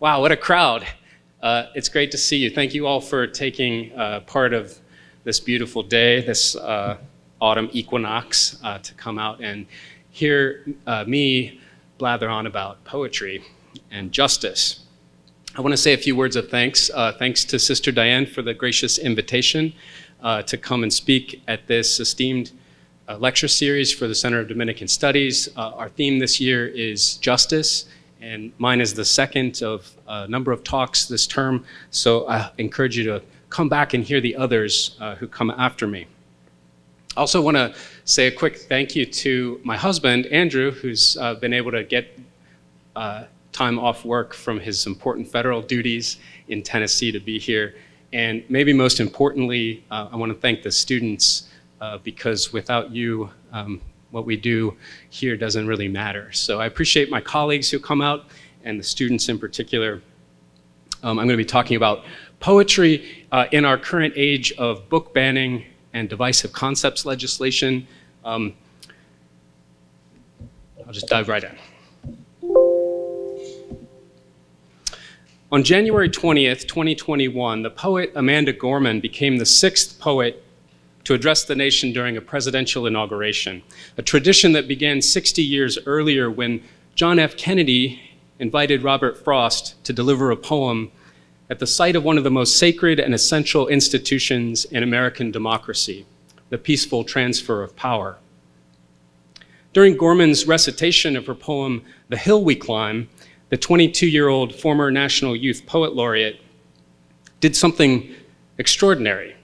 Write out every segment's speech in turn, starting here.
Wow, what a crowd. It's great to see you. Thank you all for taking part of this beautiful day, this autumn equinox, to come out and hear me blather on about poetry and justice. I want to say a few words of thanks. Thanks to Sister Diane for the gracious invitation to come and speak at this esteemed lecture series for the Center of Dominican Studies. Our theme this year is justice, and mine is the second of a number of talks this term, so I encourage you to come back and hear the others who come after me. I also want to say a quick thank you to my husband, Andrew, who's been able to get time off work from his important federal duties in Tennessee to be here. And maybe most importantly, I want to thank the students because without you, what we do here doesn't really matter. So I appreciate my colleagues who come out and the students in particular. I'm going to be talking about poetry in our current age of book banning and divisive concepts legislation. I'll just dive right in. On January 20th, 2021, the poet Amanda Gorman became the 6th poet to address the nation during a presidential inauguration, a tradition that began 60 years earlier when John F. Kennedy invited Robert Frost to deliver a poem at the site of one of the most sacred and essential institutions in American democracy, the peaceful transfer of power. During Gorman's recitation of her poem, The Hill We Climb, the 22-year-old former National Youth Poet Laureate did something extraordinary.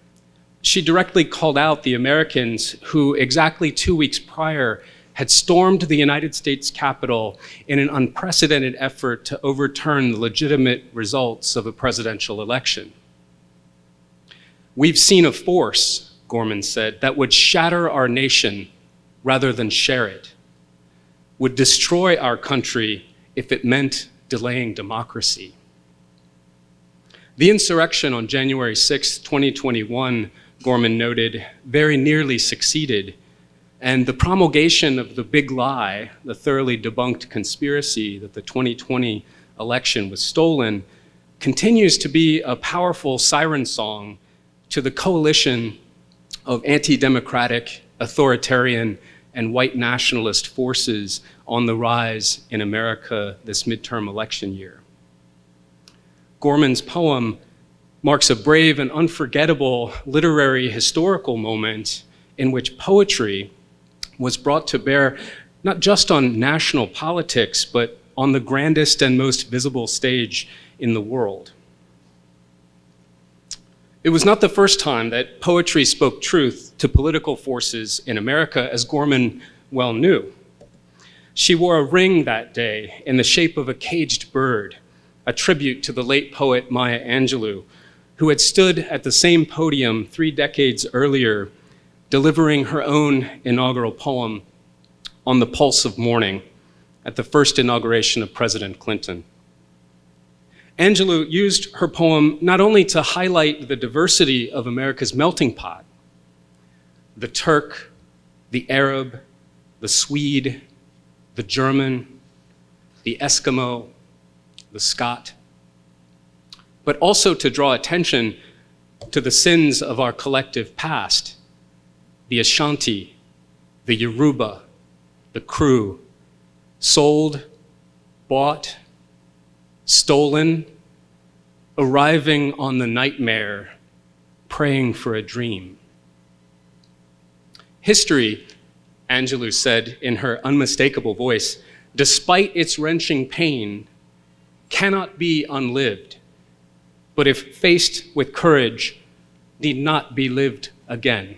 She directly called out the Americans who exactly 2 weeks prior had stormed the United States Capitol in an unprecedented effort to overturn the legitimate results of a presidential election. "We've seen a force," Gorman said, "that would shatter our nation rather than share it, would destroy our country if it meant delaying democracy." The insurrection on January 6, 2021, Gorman noted, very nearly succeeded, and the promulgation of the big lie, the thoroughly debunked conspiracy that the 2020 election was stolen, continues to be a powerful siren song to the coalition of anti-democratic, authoritarian, and white nationalist forces on the rise in America this midterm election year. Gorman's poem marks a brave and unforgettable literary historical moment in which poetry was brought to bear not just on national politics, but on the grandest and most visible stage in the world. It was not the first time that poetry spoke truth to political forces in America, as Gorman well knew. She wore a ring that day in the shape of a caged bird, a tribute to the late poet Maya Angelou, who had stood at the same podium 3 decades earlier, delivering her own inaugural poem on the pulse of morning at the first inauguration of President Clinton. Angelou used her poem not only to highlight the diversity of America's melting pot, the Turk, the Arab, the Swede, the German, the Eskimo, the Scot, but also to draw attention to the sins of our collective past, the Ashanti, the Yoruba, the Kru, sold, bought, stolen, arriving on the nightmare, praying for a dream. History, Angelou said in her unmistakable voice, despite its wrenching pain, cannot be unlived, but if faced with courage, need not be lived again.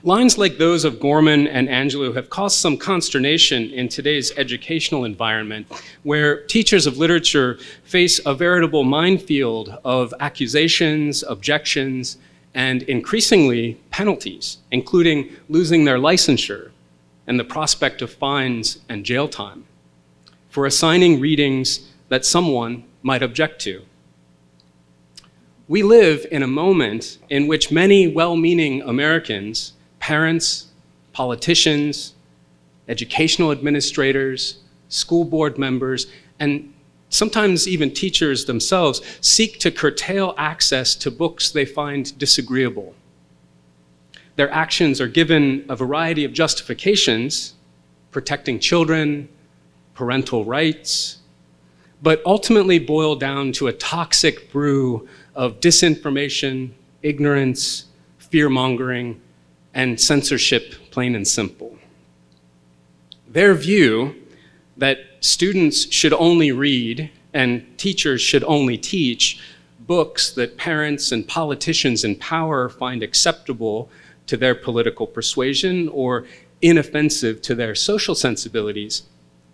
Lines like those of Gorman and Angelou have caused some consternation in today's educational environment, where teachers of literature face a veritable minefield of accusations, objections, and increasingly penalties, including losing their licensure and the prospect of fines and jail time for assigning readings that someone might object to. We live in a moment in which many well-meaning Americans, parents, politicians, educational administrators, school board members, and sometimes even teachers themselves seek to curtail access to books they find disagreeable. Their actions are given a variety of justifications, protecting children, parental rights, but ultimately boil down to a toxic brew of disinformation, ignorance, fear-mongering, and censorship, plain and simple. Their view that students should only read and teachers should only teach books that parents and politicians in power find acceptable to their political persuasion or inoffensive to their social sensibilities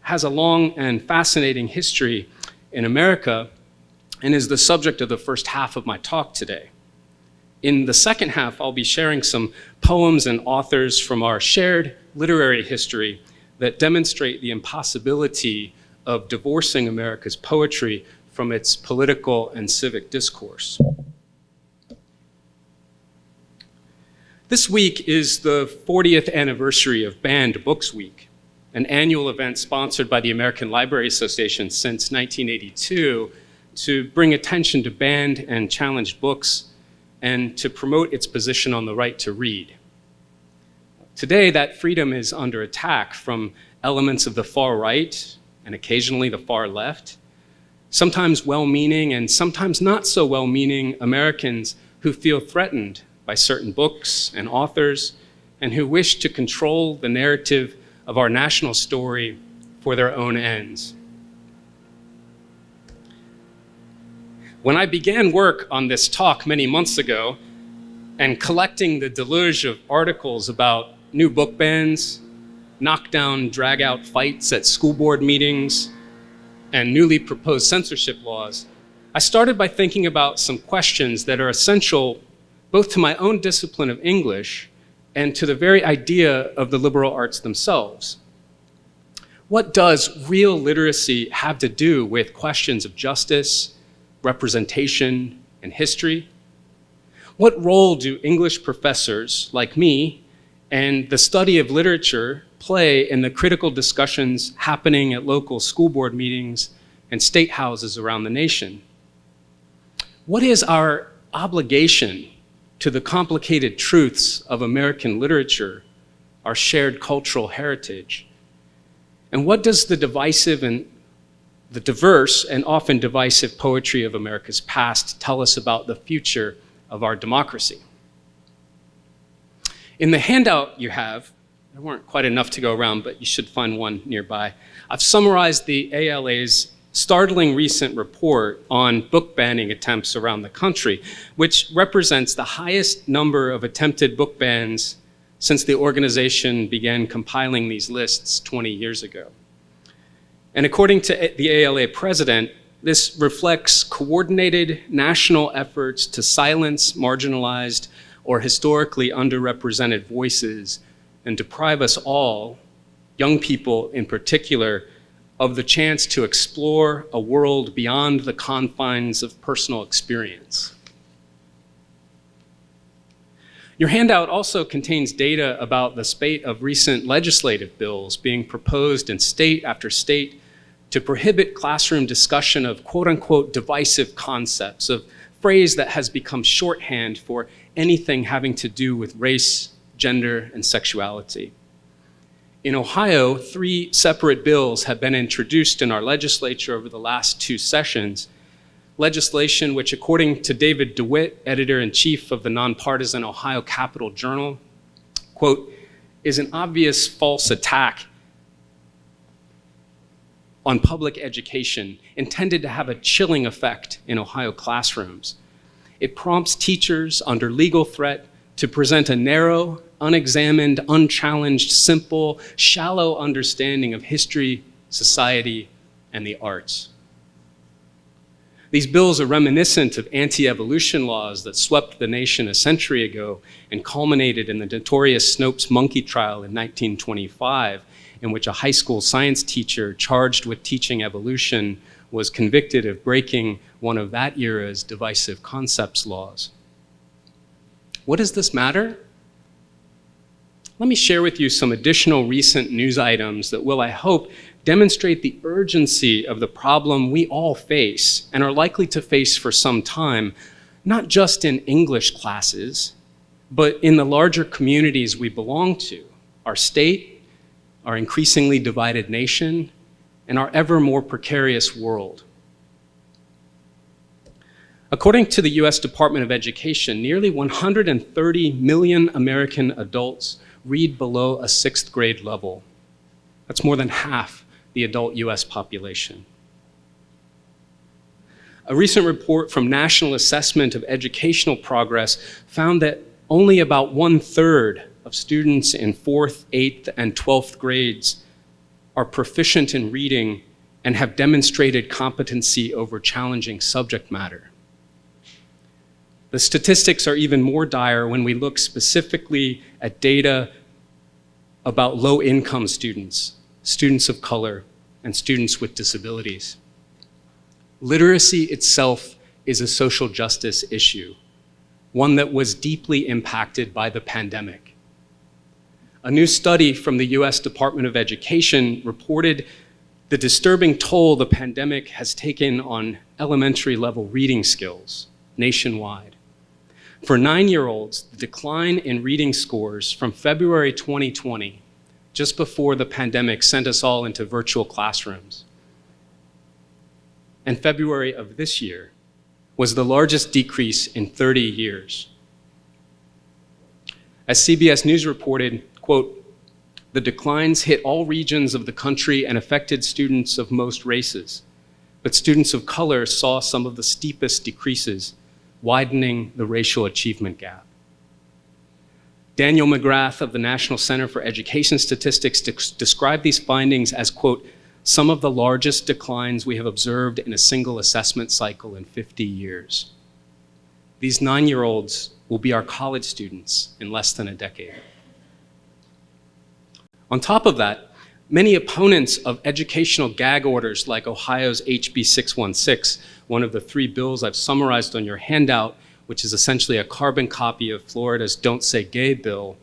has a long and fascinating history in America and is the subject of the first half of my talk today. In the second half, I'll be sharing some poems and authors from our shared literary history that demonstrate the impossibility of divorcing America's poetry from its political and civic discourse. This week is the 40th anniversary of Banned Books Week, an annual event sponsored by the American Library Association since 1982 to bring attention to banned and challenged books and to promote its position on the right to read. Today, that freedom is under attack from elements of the far right and occasionally the far left, sometimes well-meaning and sometimes not so well-meaning Americans who feel threatened by certain books and authors and who wish to control the narrative of our national story for their own ends. When I began work on this talk many months ago and collecting the deluge of articles about new book bans, knockdown, drag-out fights at school board meetings, and newly proposed censorship laws, I started by thinking about some questions that are essential both to my own discipline of English and to the very idea of the liberal arts themselves. What does real literacy have to do with questions of justice, representation, and history? What role do English professors like me and the study of literature play in the critical discussions happening at local school board meetings and state houses around the nation? What is our obligation to the complicated truths of American literature, our shared cultural heritage? And what does the diverse and often divisive poetry of America's past tell us about the future of our democracy? In the handout you have, there weren't quite enough to go around, but you should find one nearby. I've summarized the ALA's startling recent report on book banning attempts around the country, which represents the highest number of attempted book bans since the organization began compiling these lists 20 years ago. And according to the ALA president, this reflects coordinated national efforts to silence marginalized or historically underrepresented voices and deprive us all, young people in particular, of the chance to explore a world beyond the confines of personal experience. Your handout also contains data about the spate of recent legislative bills being proposed in state after state to prohibit classroom discussion of quote-unquote divisive concepts, a phrase that has become shorthand for anything having to do with race, gender, and sexuality. In Ohio, 3 separate bills have been introduced in our legislature over the last 2 sessions. Legislation which, according to David DeWitt, editor-in-chief of the nonpartisan Ohio Capital Journal, quote, is an obvious false attack on public education intended to have a chilling effect in Ohio classrooms. It prompts teachers under legal threat to present a narrow, unexamined, unchallenged, simple, shallow understanding of history, society, and the arts. These bills are reminiscent of anti-evolution laws that swept the nation a century ago and culminated in the notorious Snopes monkey trial in 1925, in which a high school science teacher charged with teaching evolution was convicted of breaking one of that era's divisive concepts laws. What does this matter? Let me share with you some additional recent news items that will, I hope, demonstrate the urgency of the problem we all face and are likely to face for some time, not just in English classes, but in the larger communities we belong to, our state, our increasingly divided nation, and our ever more precarious world. According to the US Department of Education, nearly 130 million American adults read below a 6th grade level. That's more than half the adult US population. A recent report from National Assessment of Educational Progress found that only about 1/3 of students in 4th, 8th, and 12th grades are proficient in reading and have demonstrated competency over challenging subject matter. The statistics are even more dire when we look specifically at data about low-income students, students of color, and students with disabilities. Literacy itself is a social justice issue, one that was deeply impacted by the pandemic. A new study from the US Department of Education reported the disturbing toll the pandemic has taken on elementary level reading skills nationwide. For 9-year-olds, the decline in reading scores from February 2020, just before the pandemic sent us all into virtual classrooms, and February of this year, was the largest decrease in 30 years. As CBS News reported, quote, "The declines hit all regions of the country and affected students of most races, but students of color saw some of the steepest decreases, widening the racial achievement gap." Daniel McGrath of the National Center for Education Statistics described these findings as, quote, "some of the largest declines we have observed in a single assessment cycle in 50 years. These 9-year-olds will be our college students in less than a decade. On top of that, many opponents of educational gag orders like Ohio's HB 616, one of the 3 bills I've summarized on your handout, which is essentially a carbon copy of Florida's Don't Say Gay bill,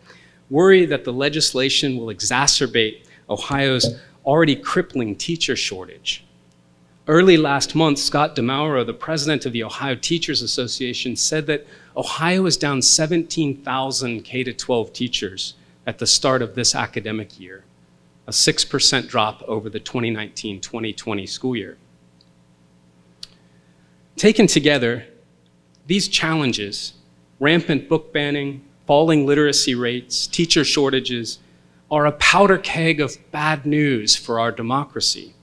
worry that the legislation will exacerbate Ohio's already crippling teacher shortage. Early last month, Scott DeMauro, the president of the Ohio Teachers Association, said that Ohio is down 17,000 K-12 teachers at the start of this academic year, a 6% drop over the 2019-2020 school year. Taken together, these challenges, rampant book banning, falling literacy rates, teacher shortages, are a powder keg of bad news for our democracy.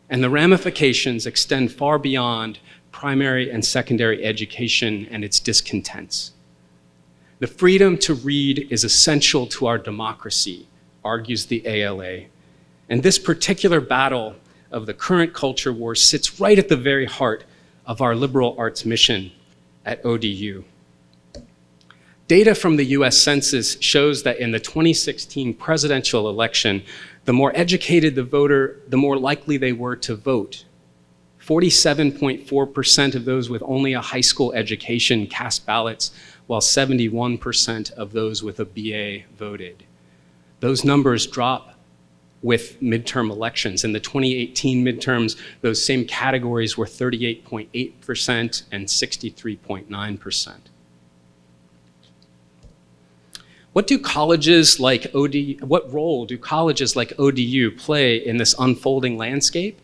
And the ramifications extend far beyond primary and secondary education and its discontents. The freedom to read is essential to our democracy, argues the ALA. And this particular battle of the current culture war sits right at the very heart of our liberal arts mission at ODU. Data from the US Census shows that in the 2016 presidential election, the more educated the voter, the more likely they were to vote. 47.4% of those with only a high school education cast ballots, while 71% of those with a BA voted. Those numbers drop with midterm elections. In the 2018 midterms, those same categories were 38.8% and 63.9%. What role do colleges like ODU play in this unfolding landscape?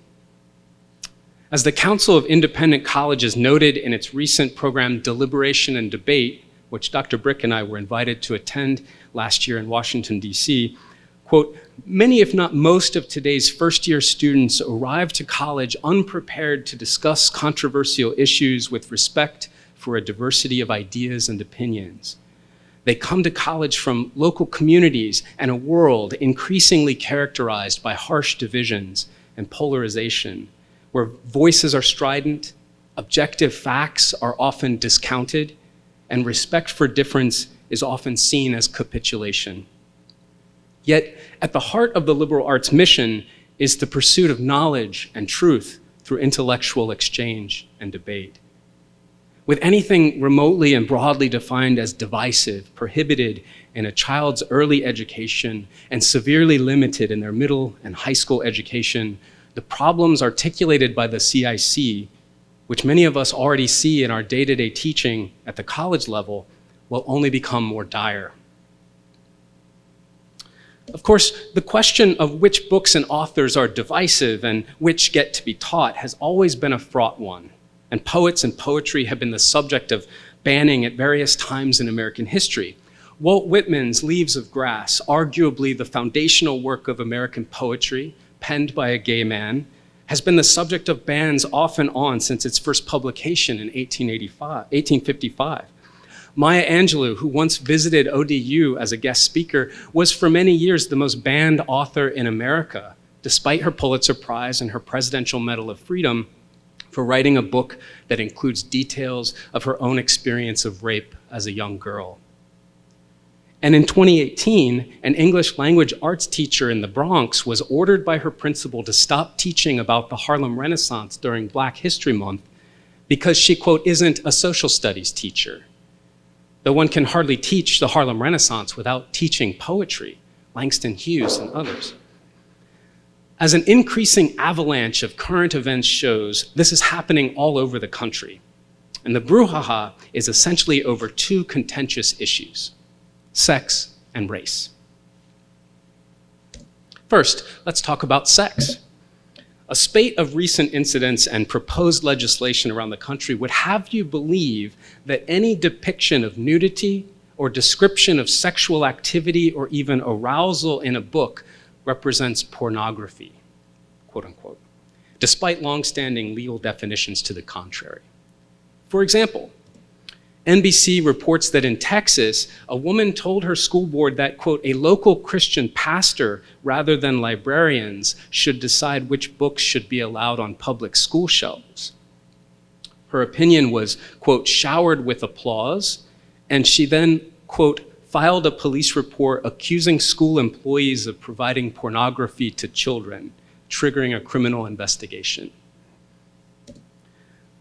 As the Council of Independent Colleges noted in its recent program Deliberation and Debate, which Dr. Brick and I were invited to attend last year in Washington, DC, quote, "Many, if not most, of today's first-year students arrive to college unprepared to discuss controversial issues with respect for a diversity of ideas and opinions. They come to college from local communities and a world increasingly characterized by harsh divisions and polarization, where voices are strident, objective facts are often discounted, and respect for difference is often seen as capitulation. Yet, at the heart of the liberal arts mission is the pursuit of knowledge and truth through intellectual exchange and debate. With anything remotely and broadly defined as divisive, prohibited, in a child's early education and severely limited in their middle and high school education, the problems articulated by the CIC, which many of us already see in our day-to-day teaching at the college level, will only become more dire. Of course, the question of which books and authors are divisive and which get to be taught has always been a fraught one, and poets and poetry have been the subject of banning at various times in American history. Walt Whitman's Leaves of Grass, arguably the foundational work of American poetry, penned by a gay man, has been the subject of bans off and on since its first publication in 1855. Maya Angelou, who once visited ODU as a guest speaker, was for many years the most banned author in America, despite her Pulitzer Prize and her Presidential Medal of Freedom for writing a book that includes details of her own experience of rape as a young girl. And in 2018, an English language arts teacher in the Bronx was ordered by her principal to stop teaching about the Harlem Renaissance during Black History Month because she, quote, isn't a social studies teacher. Though one can hardly teach the Harlem Renaissance without teaching poetry, Langston Hughes and others. As an increasing avalanche of current events shows, this is happening all over the country. And the brouhaha is essentially over two contentious issues: sex and race. First, let's talk about sex. A spate of recent incidents and proposed legislation around the country would have you believe that any depiction of nudity or description of sexual activity or even arousal in a book represents pornography, quote unquote, despite longstanding legal definitions to the contrary. For example, NBC reports that in Texas, a woman told her school board that, quote, a local Christian pastor rather than librarians should decide which books should be allowed on public school shelves. Her opinion was, quote, showered with applause, and she then, quote, filed a police report accusing school employees of providing pornography to children, triggering a criminal investigation.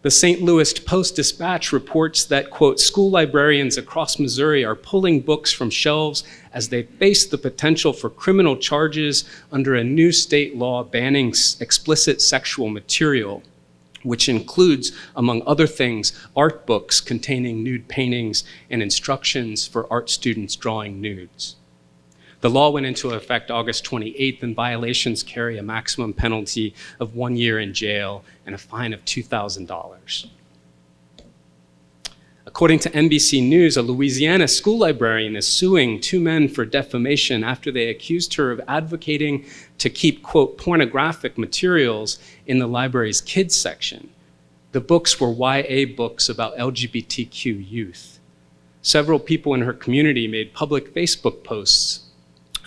The St. Louis Post-Dispatch reports that, quote, school librarians across Missouri are pulling books from shelves as they face the potential for criminal charges under a new state law banning explicit sexual material, which includes, among other things, art books containing nude paintings and instructions for art students drawing nudes. The law went into effect August 28th, and violations carry a maximum penalty of 1 year in jail and a fine of $2,000. According to NBC News, a Louisiana school librarian is suing two men for defamation after they accused her of advocating to keep, quote, pornographic materials in the library's kids section. The books were YA books about LGBTQ youth. Several people in her community made public Facebook posts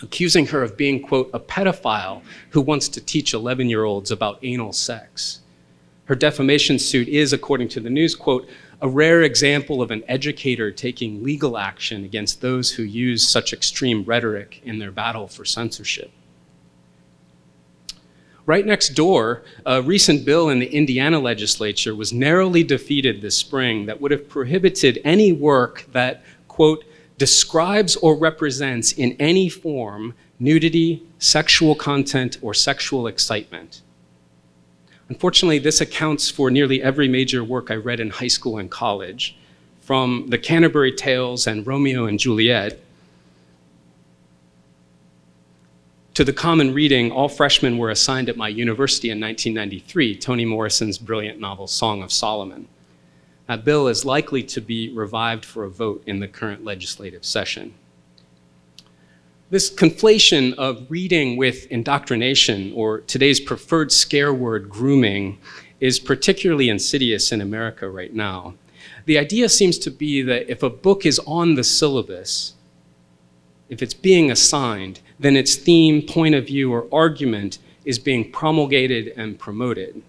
accusing her of being, quote, a pedophile who wants to teach 11-year-olds about anal sex. Her defamation suit is, according to the news, quote, a rare example of an educator taking legal action against those who use such extreme rhetoric in their battle for censorship. Right next door, a recent bill in the Indiana legislature was narrowly defeated this spring that would have prohibited any work that, quote, describes or represents in any form nudity, sexual content, or sexual excitement. Unfortunately, this accounts for nearly every major work I read in high school and college, from the Canterbury Tales and Romeo and Juliet, to the common reading all freshmen were assigned at my university in 1993, Toni Morrison's brilliant novel, Song of Solomon. That bill is likely to be revived for a vote in the current legislative session. This conflation of reading with indoctrination, or today's preferred scare word, grooming, is particularly insidious in America right now. The idea seems to be that if a book is on the syllabus, if it's being assigned, then its theme, point of view, or argument is being promulgated and promoted.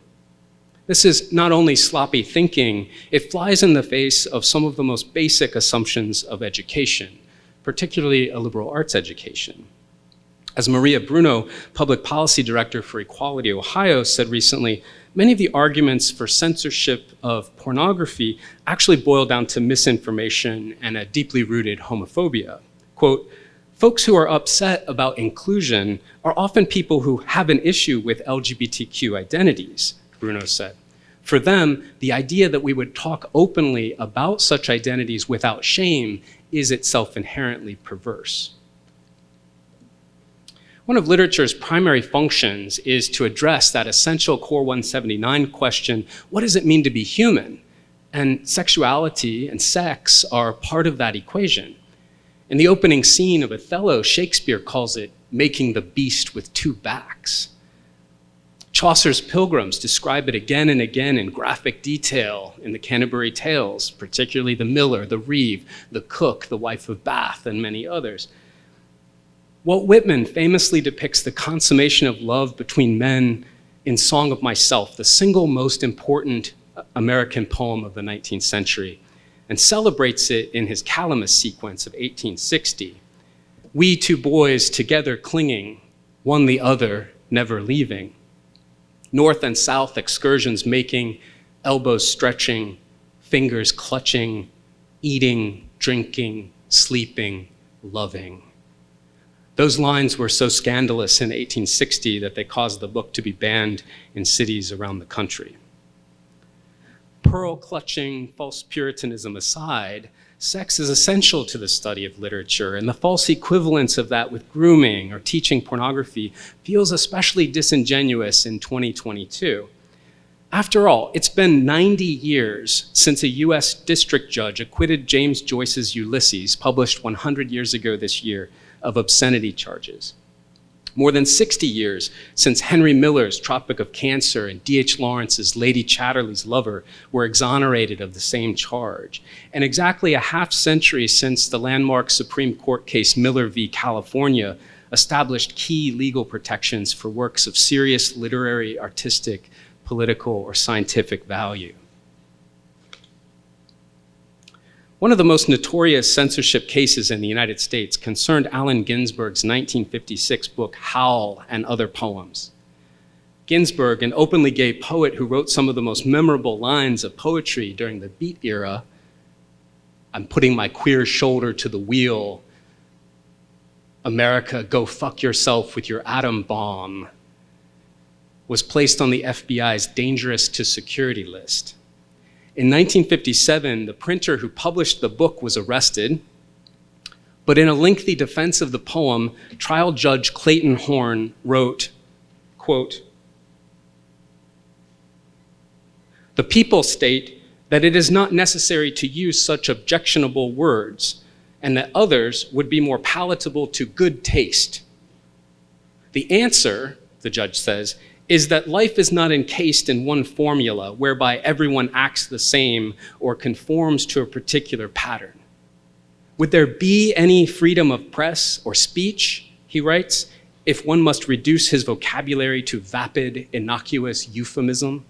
This is not only sloppy thinking, it flies in the face of some of the most basic assumptions of education, particularly a liberal arts education. As Maria Bruno, Public Policy Director for Equality Ohio, said recently, many of the arguments for censorship of pornography actually boil down to misinformation and a deeply rooted homophobia. Quote, "Folks who are upset about inclusion are often people who have an issue with LGBTQ identities," Bruno said. "For them, the idea that we would talk openly about such identities without shame is itself inherently perverse." One of literature's primary functions is to address that essential Core 179 question, what does it mean to be human? And sexuality and sex are part of that equation. In the opening scene of Othello, Shakespeare calls it making the beast with two backs. Chaucer's Pilgrims describe it again and again in graphic detail in the Canterbury Tales, particularly the miller, the reeve, the cook, the wife of Bath, and many others. Walt Whitman famously depicts the consummation of love between men in Song of Myself, the single most important American poem of the 19th century, and celebrates it in his Calamus sequence of 1860. "We two boys together clinging, one the other never leaving. North and south excursions making, elbows stretching, fingers clutching, eating, drinking, sleeping, loving." Those lines were so scandalous in 1860 that they caused the book to be banned in cities around the country. Pearl-clutching false Puritanism aside, sex is essential to the study of literature, and the false equivalence of that with grooming or teaching pornography feels especially disingenuous in 2022. After all, it's been 90 years since a US district judge acquitted James Joyce's Ulysses, published 100 years ago this year, of obscenity charges. More than 60 years since Henry Miller's Tropic of Cancer and D.H. Lawrence's Lady Chatterley's Lover were exonerated of the same charge. And exactly a half century since the landmark Supreme Court case Miller v. California established key legal protections for works of serious literary, artistic, political, or scientific value. One of the most notorious censorship cases in the United States concerned Allen Ginsberg's 1956 book, Howl and Other Poems. Ginsberg, an openly gay poet who wrote some of the most memorable lines of poetry during the Beat era, "I'm putting my queer shoulder to the wheel, America, go fuck yourself with your atom bomb," was placed on the FBI's dangerous to security list. In 1957, the printer who published the book was arrested, but in a lengthy defense of the poem, trial judge Clayton Horn wrote, quote, "The people state that it is not necessary to use such objectionable words, and that others would be more palatable to good taste. The answer," the judge says, "is that life is not encased in one formula whereby everyone acts the same or conforms to a particular pattern. Would there be any freedom of press or speech," he writes, "if one must reduce his vocabulary to vapid, innocuous euphemism?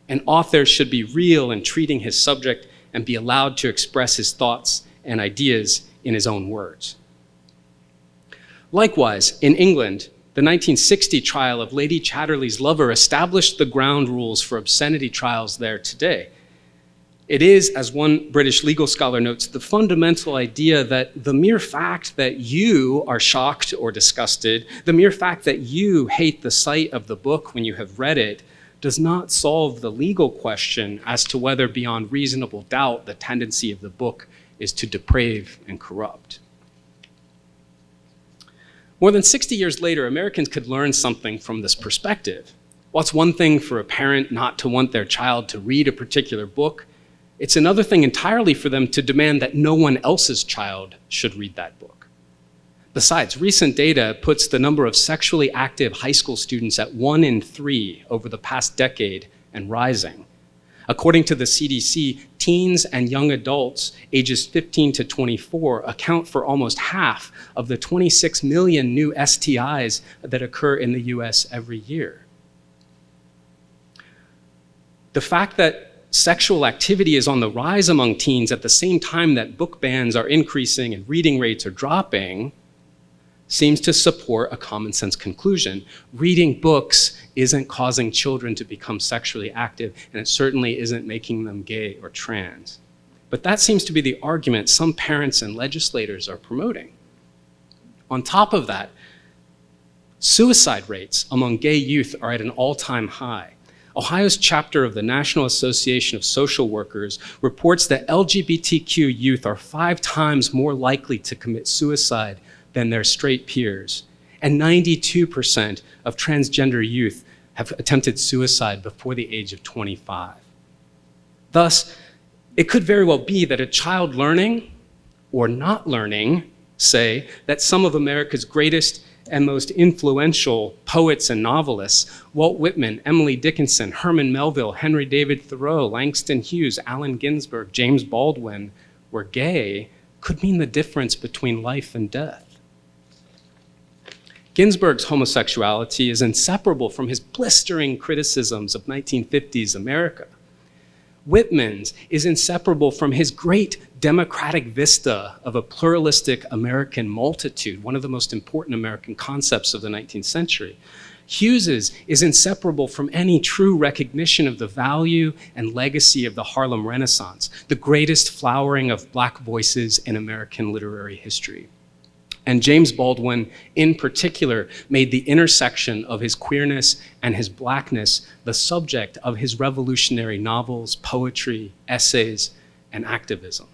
An author should be real in treating his subject and be allowed to express his thoughts and ideas in his own words." Likewise, in England, the 1960 trial of Lady Chatterley's Lover established the ground rules for obscenity trials there today. It is, as one British legal scholar notes, the fundamental idea that the mere fact that you are shocked or disgusted, the mere fact that you hate the sight of the book when you have read it, does not solve the legal question as to whether beyond reasonable doubt the tendency of the book is to deprave and corrupt. More than 60 years later, Americans could learn something from this perspective. While it's one thing for a parent not to want their child to read a particular book, it's another thing entirely for them to demand that no one else's child should read that book. Besides, recent data puts the number of sexually active high school students at 1 in 3 over the past decade and rising. According to the CDC, teens and young adults ages 15 to 24 account for almost half of the 26 million new STIs that occur in the US every year. The fact that sexual activity is on the rise among teens at the same time that book bans are increasing and reading rates are dropping seems to support a common sense conclusion. Reading books isn't causing children to become sexually active, and it certainly isn't making them gay or trans. But that seems to be the argument some parents and legislators are promoting. On top of that, suicide rates among gay youth are at an all-time high. Ohio's chapter of the National Association of Social Workers reports that LGBTQ youth are 5 times more likely to commit suicide than their straight peers. And 92% of transgender youth have attempted suicide before the age of 25. Thus, it could very well be that a child learning or not learning, say, that some of America's greatest and most influential poets and novelists, Walt Whitman, Emily Dickinson, Herman Melville, Henry David Thoreau, Langston Hughes, Allen Ginsberg, James Baldwin, were gay, could mean the difference between life and death. Ginsberg's homosexuality is inseparable from his blistering criticisms of 1950s America. Whitman's is inseparable from his great democratic vista of a pluralistic American multitude, one of the most important American concepts of the 19th century. Hughes's is inseparable from any true recognition of the value and legacy of the Harlem Renaissance, the greatest flowering of Black voices in American literary history. And James Baldwin, in particular, made the intersection of his queerness and his Blackness the subject of his revolutionary novels, poetry, essays, and activism.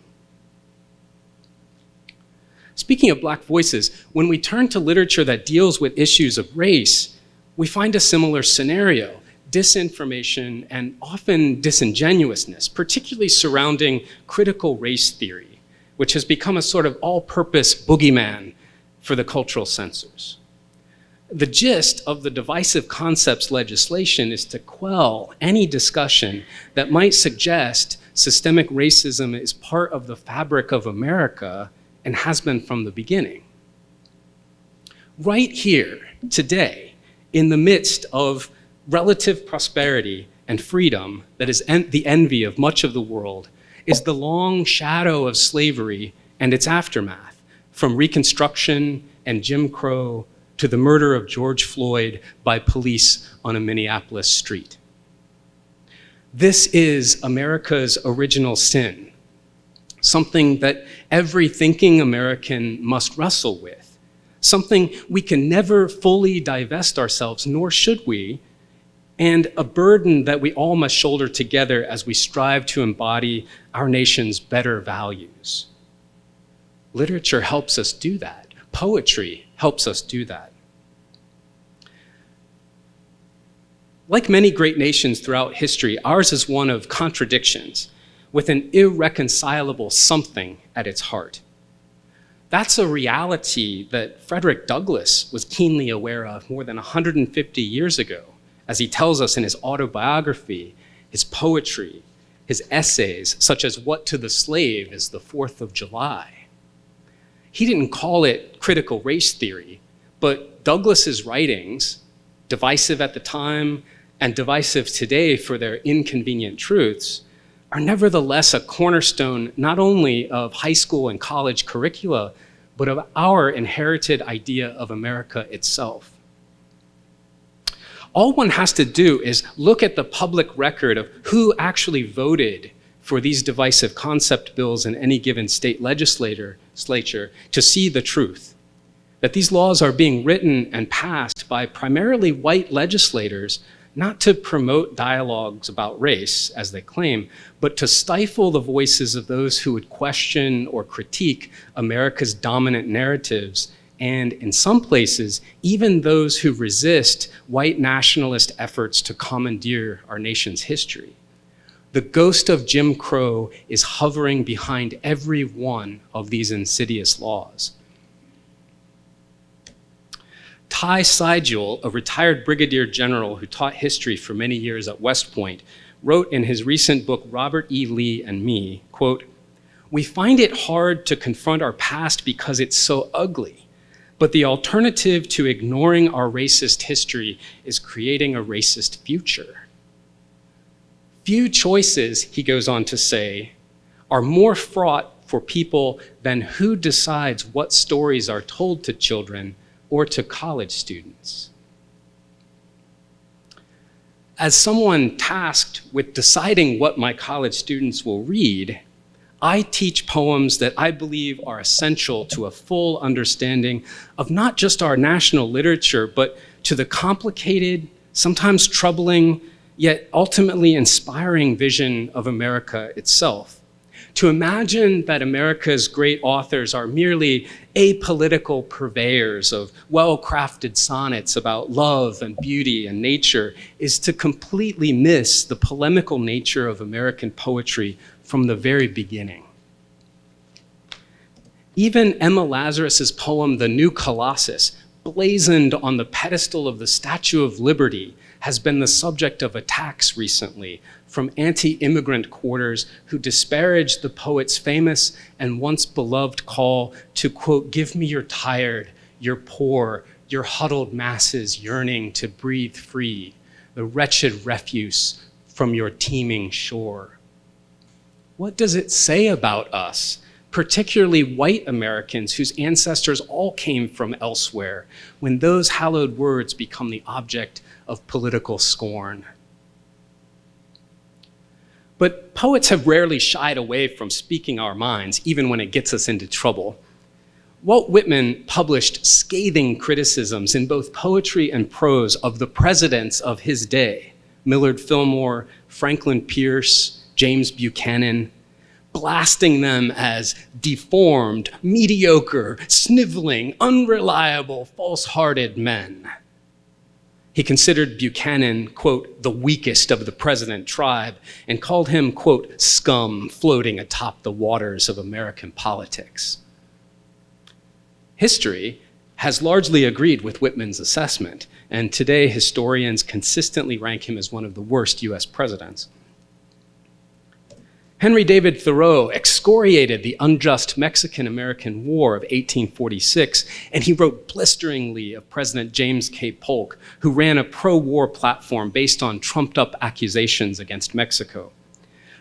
Speaking of Black voices, when we turn to literature that deals with issues of race, we find a similar scenario: disinformation and often disingenuousness, particularly surrounding critical race theory, which has become a sort of all-purpose boogeyman for the cultural censors. The gist of the divisive concepts legislation is to quell any discussion that might suggest systemic racism is part of the fabric of America and has been from the beginning. Right here, today, in the midst of relative prosperity and freedom that is the envy of much of the world, is the long shadow of slavery and its aftermath, from Reconstruction and Jim Crow to the murder of George Floyd by police on a Minneapolis street. This is America's original sin, something that every thinking American must wrestle with, something we can never fully divest ourselves, nor should we, and a burden that we all must shoulder together as we strive to embody our nation's better values. Literature helps us do that. Poetry helps us do that. Like many great nations throughout history, ours is one of contradictions, with an irreconcilable something at its heart. That's a reality that Frederick Douglass was keenly aware of more than 150 years ago, as he tells us in his autobiography, his poetry, his essays, such as What to the Slave is the 4th of July. He didn't call it critical race theory, but Douglass's writings, divisive at the time and divisive today for their inconvenient truths, are nevertheless a cornerstone not only of high school and college curricula, but of our inherited idea of America itself. All one has to do is look at the public record of who actually voted for these divisive concept bills in any given state legislature to see the truth, that these laws are being written and passed by primarily white legislators, not to promote dialogues about race, as they claim, but to stifle the voices of those who would question or critique America's dominant narratives, and in some places, even those who resist white nationalist efforts to commandeer our nation's history. The ghost of Jim Crow is hovering behind every one of these insidious laws. Ty Seigel, a retired brigadier general who taught history for many years at West Point, wrote in his recent book, Robert E. Lee and Me, quote, "We find it hard to confront our past because it's so ugly, but the alternative to ignoring our racist history is creating a racist future. Few choices," he goes on to say, "are more fraught for people than who decides what stories are told to children or to college students." As someone tasked with deciding what my college students will read, I teach poems that I believe are essential to a full understanding of not just our national literature, but to the complicated, sometimes troubling, yet ultimately inspiring vision of America itself. To imagine that America's great authors are merely apolitical purveyors of well-crafted sonnets about love and beauty and nature is to completely miss the polemical nature of American poetry from the very beginning. Even Emma Lazarus's poem, The New Colossus, blazoned on the pedestal of the Statue of Liberty, has been the subject of attacks recently from anti-immigrant quarters who disparaged the poet's famous and once beloved call to, quote, "Give me your tired, your poor, your huddled masses yearning to breathe free, the wretched refuse from your teeming shore." What does it say about us, particularly white Americans whose ancestors all came from elsewhere, when those hallowed words become the object of political scorn? But poets have rarely shied away from speaking our minds, even when it gets us into trouble. Walt Whitman published scathing criticisms in both poetry and prose of the presidents of his day, Millard Fillmore, Franklin Pierce, James Buchanan, blasting them as deformed, mediocre, sniveling, unreliable, false-hearted men. He considered Buchanan, quote, the weakest of the president tribe, and called him, quote, scum floating atop the waters of American politics. History has largely agreed with Whitman's assessment, and today historians consistently rank him as one of the worst US presidents. Henry David Thoreau excoriated the unjust Mexican-American War of 1846, and he wrote blisteringly of President James K. Polk, who ran a pro-war platform based on trumped-up accusations against Mexico.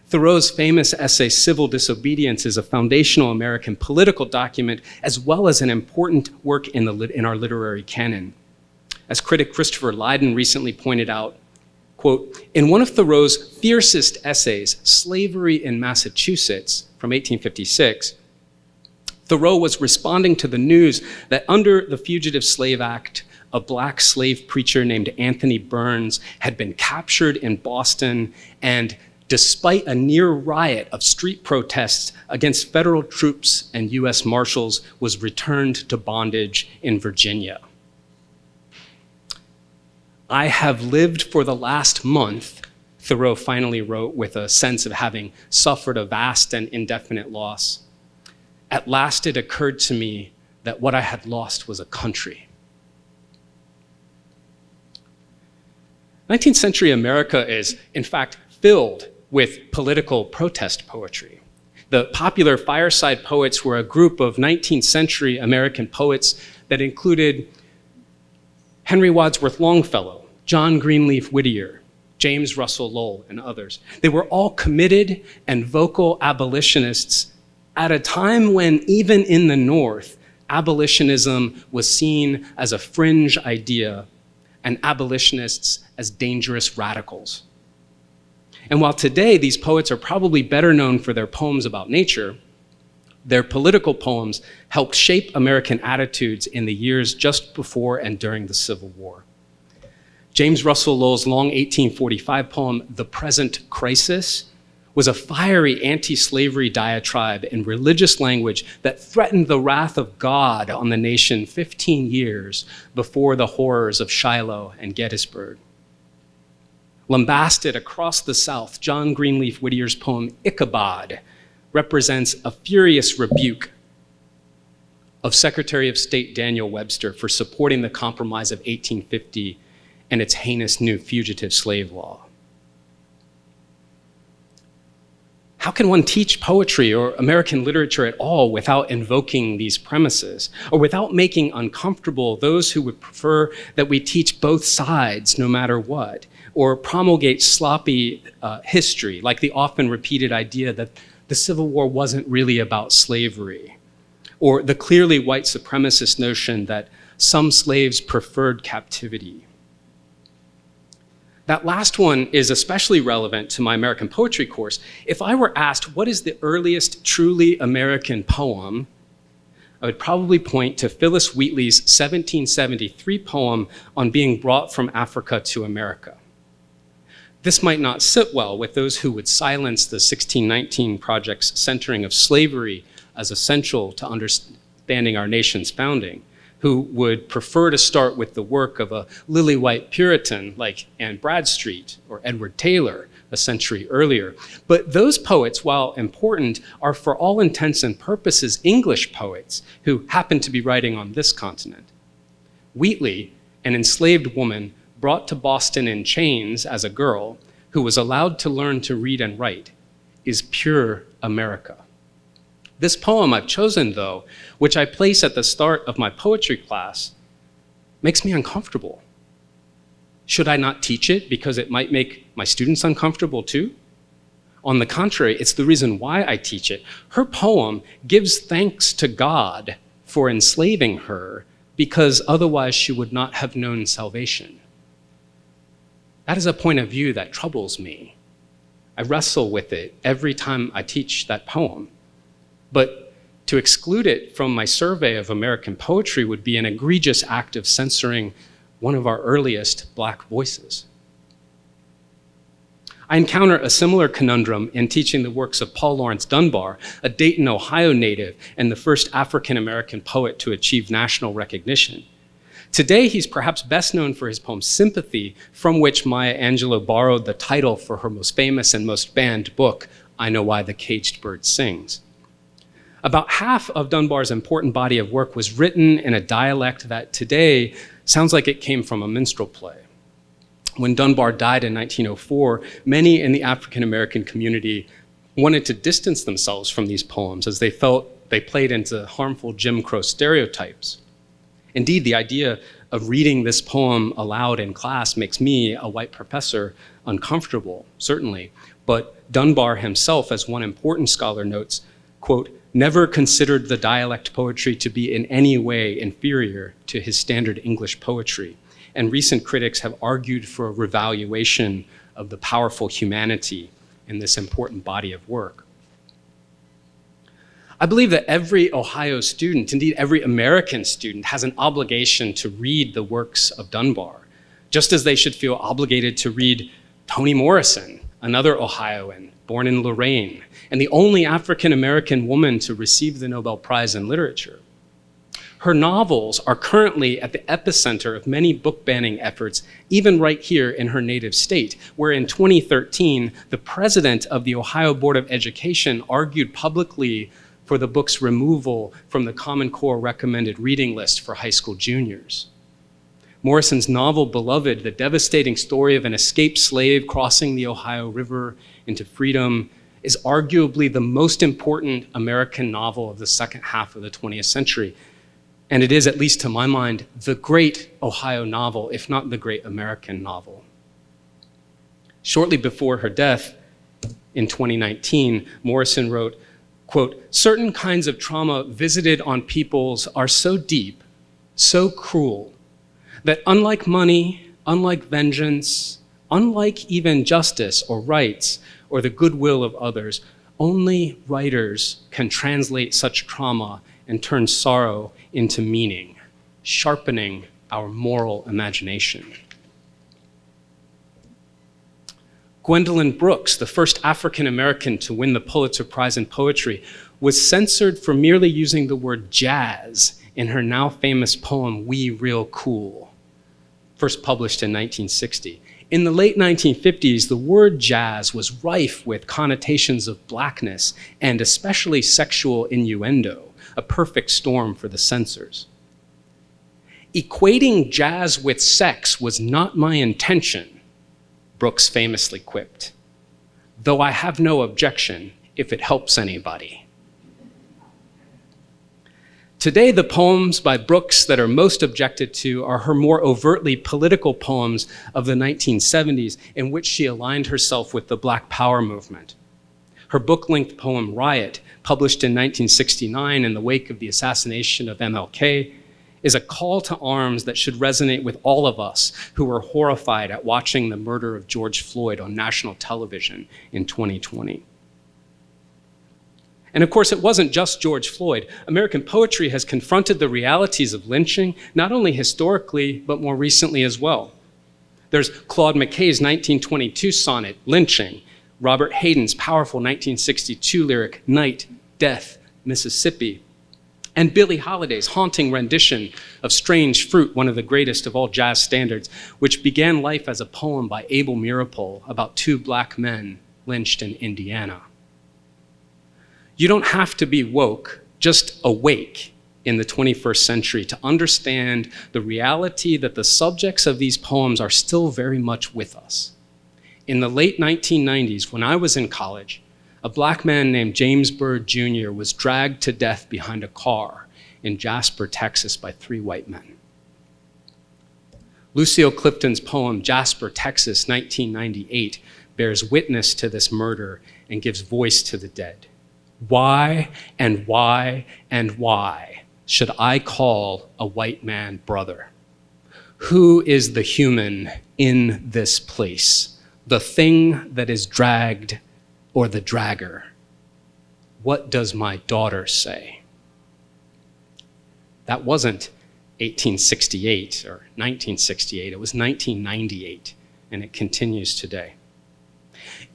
Thoreau's famous essay, Civil Disobedience, is a foundational American political document, as well as an important work in our literary canon. As critic Christopher Lydon recently pointed out, quote, in one of Thoreau's fiercest essays, Slavery in Massachusetts, from 1856, Thoreau was responding to the news that under the Fugitive Slave Act, a black slave preacher named Anthony Burns had been captured in Boston, and despite a near riot of street protests against federal troops and US Marshals, was returned to bondage in Virginia. I have lived for the last month, Thoreau finally wrote with a sense of having suffered a vast and indefinite loss. At last it occurred to me that what I had lost was a country. 19th century America is, in fact, filled with political protest poetry. The popular fireside poets were a group of 19th century American poets that included Henry Wadsworth Longfellow, John Greenleaf Whittier, James Russell Lowell, and others. They were all committed and vocal abolitionists at a time when, even in the North, abolitionism was seen as a fringe idea and abolitionists as dangerous radicals. And while today these poets are probably better known for their poems about nature, their political poems helped shape American attitudes in the years just before and during the Civil War. James Russell Lowell's long 1845 poem, The Present Crisis, was a fiery anti-slavery diatribe in religious language that threatened the wrath of God on the nation 15 years before the horrors of Shiloh and Gettysburg. Lambasted across the South, John Greenleaf Whittier's poem, Ichabod, represents a furious rebuke of Secretary of State Daniel Webster for supporting the Compromise of 1850 and its heinous new fugitive slave law. How can one teach poetry or American literature at all without invoking these premises, or without making uncomfortable those who would prefer that we teach both sides no matter what, or promulgate sloppy history, like the often repeated idea that the Civil War wasn't really about slavery, or the clearly white supremacist notion that some slaves preferred captivity? That last one is especially relevant to my American poetry course. If I were asked what is the earliest truly American poem, I would probably point to Phyllis Wheatley's 1773 poem on being brought from Africa to America. This might not sit well with those who would silence the 1619 Project's centering of slavery as essential to understanding our nation's founding, who would prefer to start with the work of a lily-white Puritan like Anne Bradstreet or Edward Taylor a century earlier. But those poets, while important, are for all intents and purposes English poets who happen to be writing on this continent. Wheatley, an enslaved woman brought to Boston in chains as a girl, who was allowed to learn to read and write, is pure America. This poem I've chosen, though, which I place at the start of my poetry class, makes me uncomfortable. Should I not teach it because it might make my students uncomfortable too? On the contrary, it's the reason why I teach it. Her poem gives thanks to God for enslaving her because otherwise she would not have known salvation. That is a point of view that troubles me. I wrestle with it every time I teach that poem. But to exclude it from my survey of American poetry would be an egregious act of censoring one of our earliest Black voices. I encounter a similar conundrum in teaching the works of Paul Laurence Dunbar, a Dayton, Ohio native and the first African-American poet to achieve national recognition. Today, he's perhaps best known for his poem Sympathy, from which Maya Angelou borrowed the title for her most famous and most banned book, I Know Why the Caged Bird Sings. About half of Dunbar's important body of work was written in a dialect that today sounds like it came from a minstrel play. When Dunbar died in 1904, many in the African-American community wanted to distance themselves from these poems as they felt they played into harmful Jim Crow stereotypes. Indeed, the idea of reading this poem aloud in class makes me, a white professor, uncomfortable, certainly. But Dunbar himself, as one important scholar notes, quote, never considered the dialect poetry to be in any way inferior to his standard English poetry. And recent critics have argued for a revaluation of the powerful humanity in this important body of work. I believe that every Ohio student, indeed every American student, has an obligation to read the works of Dunbar, just as they should feel obligated to read Toni Morrison, another Ohioan born in Lorraine, and the only African-American woman to receive the Nobel Prize in Literature. Her novels are currently at the epicenter of many book banning efforts, even right here in her native state, where in 2013, the president of the Ohio Board of Education argued publicly for the book's removal from the Common Core recommended reading list for high school juniors. Morrison's novel, Beloved, the devastating story of an escaped slave crossing the Ohio River into freedom, is arguably the most important American novel of the second half of the 20th century. And it is, at least to my mind, the great Ohio novel, if not the great American novel. Shortly before her death in 2019, Morrison wrote, quote, certain kinds of trauma visited on peoples are so deep, so cruel, that unlike money, unlike vengeance, unlike even justice or rights or the goodwill of others, only writers can translate such trauma and turn sorrow into meaning, sharpening our moral imagination. Gwendolyn Brooks, the first African-American to win the Pulitzer Prize in Poetry, was censored for merely using the word jazz in her now famous poem, We Real Cool, first published in 1960. In the late 1950s, the word jazz was rife with connotations of blackness and especially sexual innuendo, a perfect storm for the censors. Equating jazz with sex was not my intention, Brooks famously quipped, though I have no objection if it helps anybody. Today, the poems by Brooks that are most objected to are her more overtly political poems of the 1970s, in which she aligned herself with the Black Power movement. Her book-length poem, Riot, published in 1969 in the wake of the assassination of MLK, is a call to arms that should resonate with all of us who were horrified at watching the murder of George Floyd on national television in 2020. And of course, it wasn't just George Floyd. American poetry has confronted the realities of lynching, not only historically, but more recently as well. There's Claude McKay's 1922 sonnet, Lynching, Robert Hayden's powerful 1962 lyric, Night, Death, Mississippi, and Billie Holiday's haunting rendition of Strange Fruit, one of the greatest of all jazz standards, which began life as a poem by Abel Meeropol about two black men lynched in Indiana. You don't have to be woke, just awake in the 21st century to understand the reality that the subjects of these poems are still very much with us. In the late 1990s, when I was in college, a black man named James Byrd Jr. was dragged to death behind a car in Jasper, Texas by 3 white men. Lucille Clifton's poem, Jasper, Texas, 1998, bears witness to this murder and gives voice to the dead. Why and why and why should I call a white man brother? Who is the human in this place? The thing that is dragged or the dragger? What does my daughter say? That wasn't 1868 or 1968, it was 1998, and it continues today.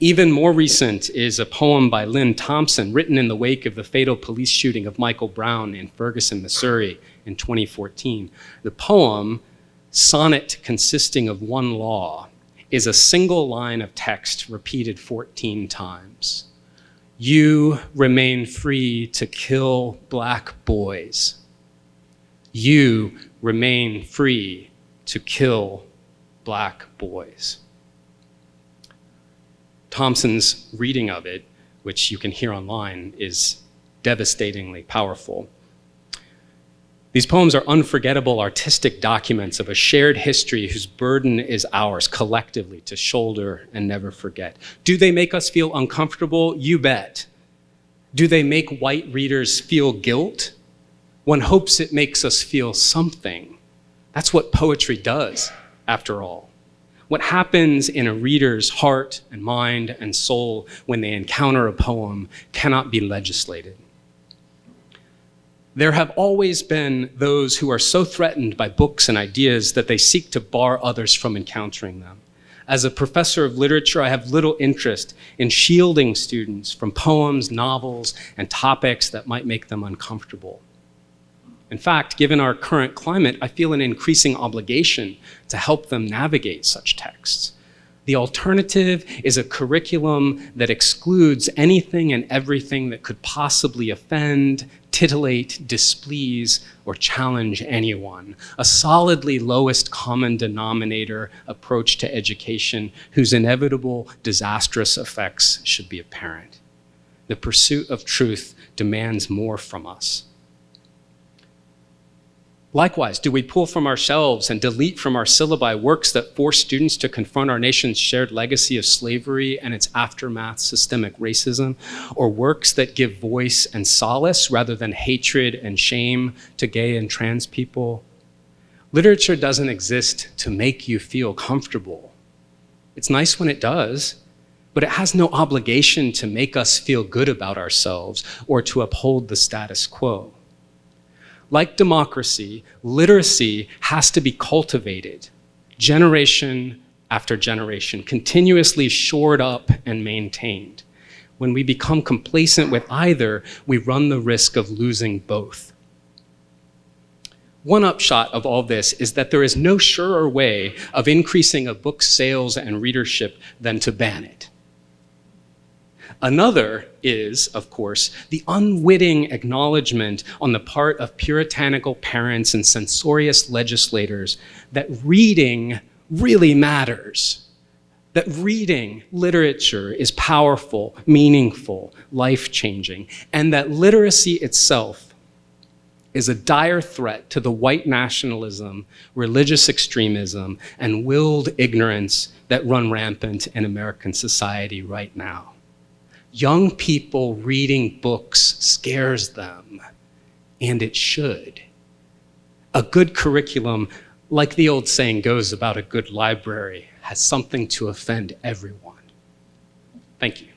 Even more recent is a poem by Lynn Thompson, written in the wake of the fatal police shooting of Michael Brown in Ferguson, Missouri in 2014. The poem, Sonnet Consisting of One Law, is a single line of text repeated 14 times. You remain free to kill black boys. You remain free to kill black boys. Thompson's reading of it, which you can hear online, is devastatingly powerful. These poems are unforgettable artistic documents of a shared history whose burden is ours collectively to shoulder and never forget. Do they make us feel uncomfortable? You bet. Do they make white readers feel guilt? One hopes it makes us feel something. That's what poetry does, after all. What happens in a reader's heart and mind and soul when they encounter a poem cannot be legislated. There have always been those who are so threatened by books and ideas that they seek to bar others from encountering them. As a professor of literature, I have little interest in shielding students from poems, novels, and topics that might make them uncomfortable. In fact, given our current climate, I feel an increasing obligation to help them navigate such texts. The alternative is a curriculum that excludes anything and everything that could possibly offend, titillate, displease, or challenge anyone. A solidly lowest common denominator approach to education whose inevitable disastrous effects should be apparent. The pursuit of truth demands more from us. Likewise, do we pull from our shelves and delete from our syllabi works that force students to confront our nation's shared legacy of slavery and its aftermath, systemic racism, or works that give voice and solace rather than hatred and shame to gay and trans people? Literature doesn't exist to make you feel comfortable. It's nice when it does, but it has no obligation to make us feel good about ourselves or to uphold the status quo. Like democracy, literacy has to be cultivated, generation after generation, continuously shored up and maintained. When we become complacent with either, we run the risk of losing both. One upshot of all this is that there is no surer way of increasing a book's sales and readership than to ban it. Another is, of course, the unwitting acknowledgement on the part of puritanical parents and censorious legislators that reading really matters, that reading literature is powerful, meaningful, life-changing, and that literacy itself is a dire threat to the white nationalism, religious extremism, and willed ignorance that run rampant in American society right now. Young people reading books scares them, and it should. a good curriculum, like the old saying goes about a good library, has something to offend everyone. Thank you.